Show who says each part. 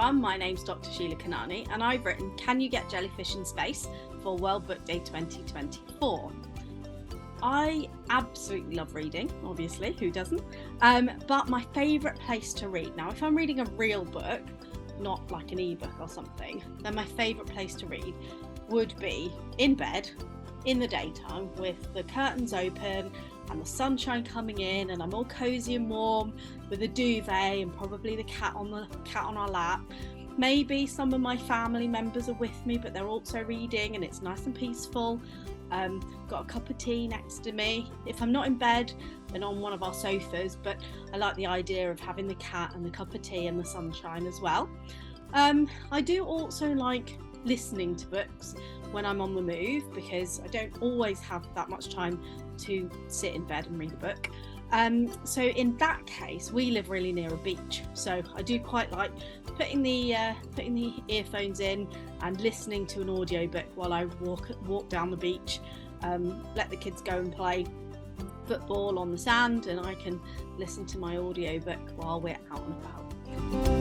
Speaker 1: everyone, my name's Dr. Sheila Kanani and I've written Can You Get Jellyfish in Space for World Book Day 2024. I absolutely love reading, obviously, who doesn't? But my favourite place to read, now if I'm reading a real book, not like an ebook or something, then my favourite place to read would be in bed in the daytime with the curtains open and the sunshine coming in and I'm all cosy and warm with a duvet and probably the cat on our lap. Maybe some of my family members are with me, but they're also reading and it's nice and peaceful. Got a cup of tea next to me. If I'm not in bed, then on one of our sofas, but I like the idea of having the cat and the cup of tea and the sunshine as well. I do also like listening to books when I'm on the move because I don't always have that much time to sit in bed and read a book. So in that case, we live really near a beach, so I do quite like putting the earphones in and listening to an audiobook while I walk down the beach. Let the kids go and play football on the sand and I can listen to my audiobook while we're out and about.